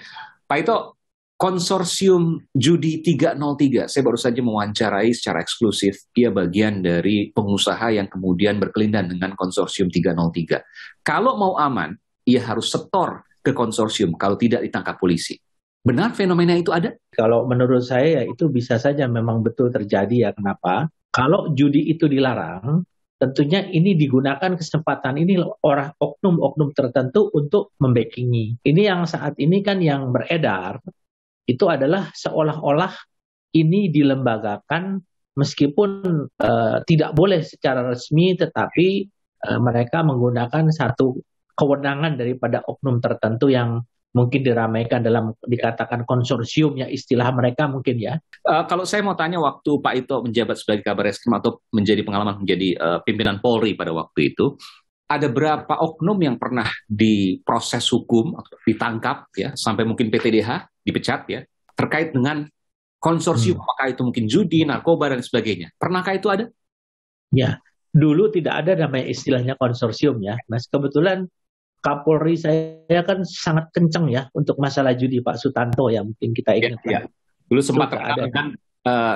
Speaker 4: Pak Ito, konsorsium judi 303, saya baru saja mewawancarai secara eksklusif, dia bagian dari pengusaha yang kemudian berkelindan dengan konsorsium 303. Kalau mau aman, ia harus setor ke konsorsium, kalau tidak ditangkap polisi. Benar fenomena itu ada?
Speaker 6: Kalau menurut saya itu bisa saja memang betul terjadi ya. Kenapa? Kalau judi itu dilarang, tentunya ini digunakan kesempatan ini orang oknum-oknum tertentu untuk membackingi. Ini yang saat ini kan yang beredar, itu adalah seolah-olah ini dilembagakan meskipun tidak boleh secara resmi, tetapi mereka menggunakan satu kewenangan daripada oknum tertentu yang mungkin diramaikan dalam dikatakan konsorsium ya, istilah mereka mungkin ya.
Speaker 4: Kalau saya mau tanya, waktu Pak Ito menjabat sebagai Kabar Reskrim atau menjadi pengalaman menjadi pimpinan Polri pada waktu itu, ada berapa oknum yang pernah diproses hukum atau ditangkap ya, sampai mungkin PTDH dipecat ya, terkait dengan konsorsium, apakah itu mungkin judi, narkoba dan sebagainya. Pernahkah itu ada?
Speaker 6: Ya, dulu tidak ada namanya istilahnya konsorsium ya. Mas, kebetulan Kapolri saya kan sangat kenceng ya untuk masalah judi, Pak Sutanto ya, mungkin kita ingat.
Speaker 4: Ya. Dulu sempat terkenal dengan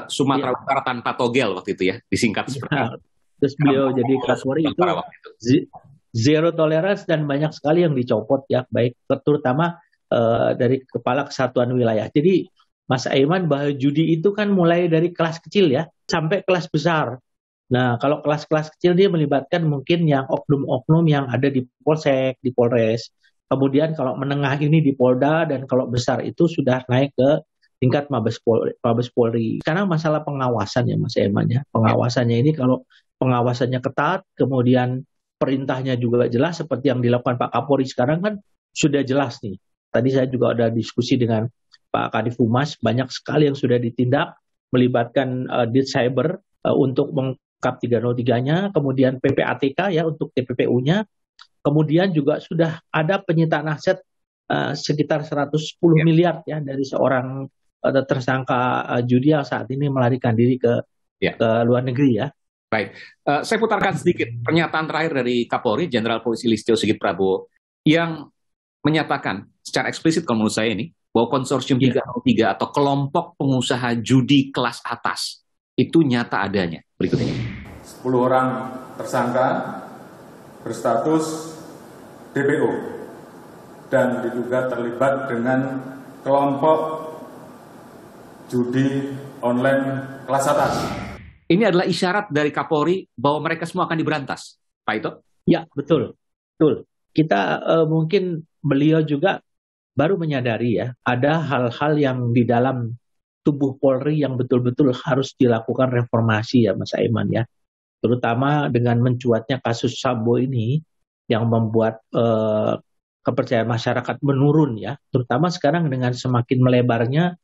Speaker 4: Sumatera Utara tanpa togel waktu itu ya, disingkat seperti itu.
Speaker 6: Terus beliau jadi Kapolri itu zero tolerance dan banyak sekali yang dicopot ya, baik terutama dari Kepala Kesatuan Wilayah. Jadi Mas Aiman, bahwa judi itu kan mulai dari kelas kecil ya sampai kelas besar. Nah, kalau kelas-kelas kecil dia melibatkan mungkin yang oknum-oknum yang ada di Polsek, di Polres. Kemudian kalau menengah ini di Polda, dan kalau besar itu sudah naik ke tingkat Mabes Polri. Sekarang masalah pengawasan ya Mas Eman ya. Pengawasannya ini kalau pengawasannya ketat, kemudian perintahnya juga jelas seperti yang dilakukan Pak Kapolri sekarang kan sudah jelas nih. Tadi saya juga ada diskusi dengan Pak Kadif Humas, banyak sekali yang sudah ditindak melibatkan Dit Cyber untuk Kap 303-nya, kemudian PPATK ya untuk TPPU-nya, kemudian juga sudah ada penyitaan aset sekitar 110 miliar ya dari seorang tersangka judi yang saat ini melarikan diri ke luar negeri ya.
Speaker 4: Baik, saya putarkan sedikit pernyataan terakhir dari Kapolri Jenderal Polisi Listio Sigit Prabowo yang menyatakan secara eksplisit kalau menurut saya ini bahwa konsorsium 303 atau kelompok pengusaha judi kelas atas itu nyata adanya. Berikut ini.
Speaker 3: 10 orang tersangka berstatus DPO dan diduga terlibat dengan kelompok judi online kelas atas.
Speaker 4: Ini adalah isyarat dari Kapolri bahwa mereka semua akan diberantas, Pak Ito?
Speaker 6: Ya, betul. Betul. Kita mungkin beliau juga baru menyadari ya, ada hal-hal yang di dalam tubuh Polri yang betul-betul harus dilakukan reformasi ya Mas Aiman ya. Terutama dengan mencuatnya kasus Sambo ini yang membuat kepercayaan masyarakat menurun ya. Terutama sekarang dengan semakin melebarnya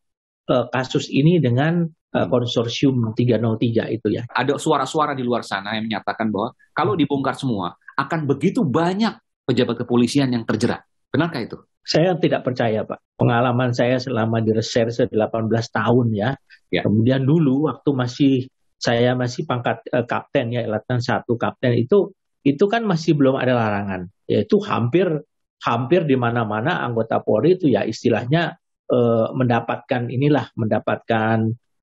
Speaker 6: kasus ini dengan konsorsium 303 itu ya.
Speaker 4: Ada suara-suara di luar sana yang menyatakan bahwa kalau dibongkar semua akan begitu banyak pejabat kepolisian yang terjerat. Benarkah itu?
Speaker 6: Saya tidak percaya Pak. Pengalaman saya selama di reserse 18 tahun ya. Kemudian dulu waktu saya masih pangkat kapten ya, Letnan 1 kapten itu kan masih belum ada larangan. Yaitu hampir di mana-mana anggota Polri itu ya istilahnya mendapatkan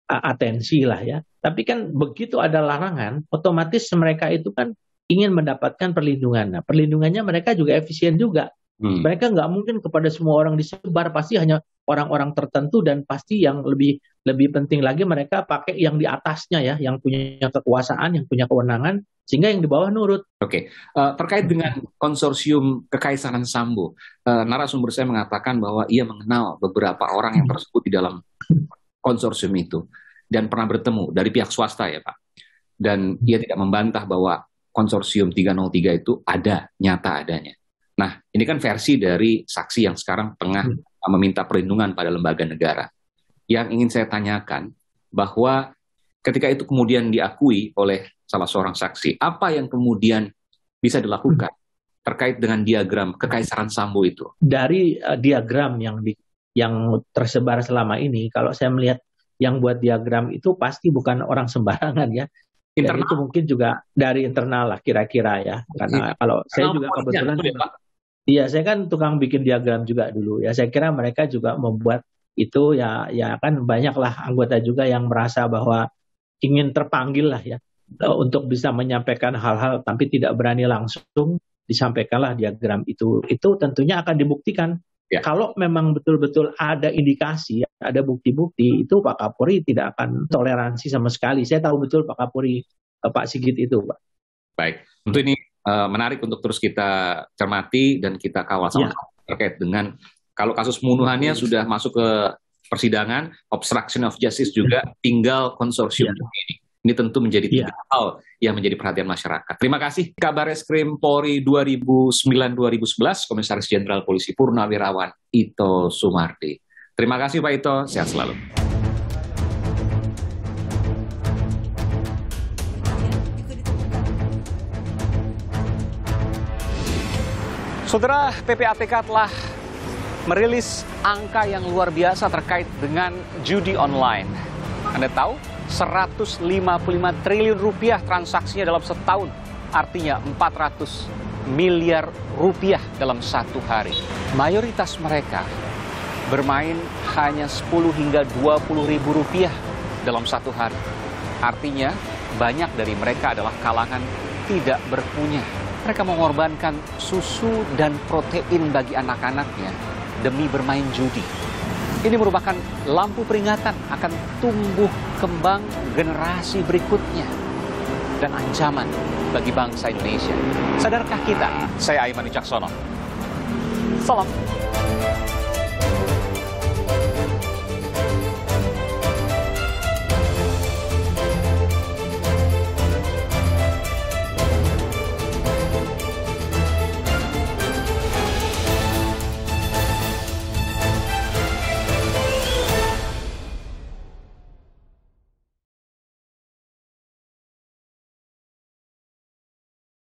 Speaker 6: atensi lah ya. Tapi kan begitu ada larangan, otomatis mereka itu kan ingin mendapatkan perlindungan. Nah, perlindungannya mereka juga efisien juga. Mereka nggak mungkin kepada semua orang disebar, pasti hanya orang-orang tertentu, dan pasti yang lebih penting lagi mereka pakai yang di atasnya ya, yang punya kekuasaan, yang punya kewenangan, sehingga yang di bawah nurut.
Speaker 4: Oke, terkait dengan konsorsium Kekaisaran Sambo, narasumber saya mengatakan bahwa ia mengenal beberapa orang yang tersebut di dalam konsorsium itu dan pernah bertemu dari pihak swasta ya Pak. Dan ia tidak membantah bahwa konsorsium 303 itu ada, nyata adanya. Nah, ini kan versi dari saksi yang sekarang tengah meminta perlindungan pada lembaga negara. Yang ingin saya tanyakan, bahwa ketika itu kemudian diakui oleh salah seorang saksi, apa yang kemudian bisa dilakukan terkait dengan diagram Kekaisaran Sambo itu?
Speaker 6: Dari diagram yang tersebar selama ini, kalau saya melihat yang buat diagram itu pasti bukan orang sembarangan ya. Dan itu mungkin juga dari internal lah kira-kira ya. Karena kalau saya juga kebetulan, iya saya kan tukang bikin diagram juga dulu ya. Saya kira mereka juga membuat itu ya kan banyaklah anggota juga yang merasa bahwa ingin terpanggil lah ya untuk bisa menyampaikan hal-hal tapi tidak berani langsung disampaikanlah diagram itu. Itu tentunya akan dibuktikan. Ya. Kalau memang betul-betul ada indikasi, ada bukti-bukti, itu Pak Kapolri tidak akan toleransi sama sekali. Saya tahu betul Pak Kapolri, Pak Sigit itu, Pak.
Speaker 4: Baik, tentu ini menarik untuk terus kita cermati dan kita kawal sama-sama terkait dengan kalau kasus pembunuhannya sudah masuk ke persidangan, obstruction of justice juga tinggal konsorsium ini. Ini tentu menjadi hal yang menjadi perhatian masyarakat. Terima kasih Kabareskrim Polri 2009-2011, Komisaris Jenderal Polisi Purnawirawan Ito Sumardi. Terima kasih Pak Ito, sehat selalu.
Speaker 1: Saudara, PPATK telah merilis angka yang luar biasa terkait dengan judi online. Anda tahu? 155 triliun rupiah transaksinya dalam setahun, artinya 400 miliar rupiah dalam satu hari. Mayoritas mereka bermain hanya 10 hingga 20 ribu rupiah dalam satu hari. Artinya banyak dari mereka adalah kalangan tidak berpunya. Mereka mengorbankan susu dan protein bagi anak-anaknya demi bermain judi. Ini merupakan lampu peringatan akan tumbuh kembang generasi berikutnya dan ancaman bagi bangsa Indonesia. Sadarkah kita? Saya Aiman Wicaksono. Salam.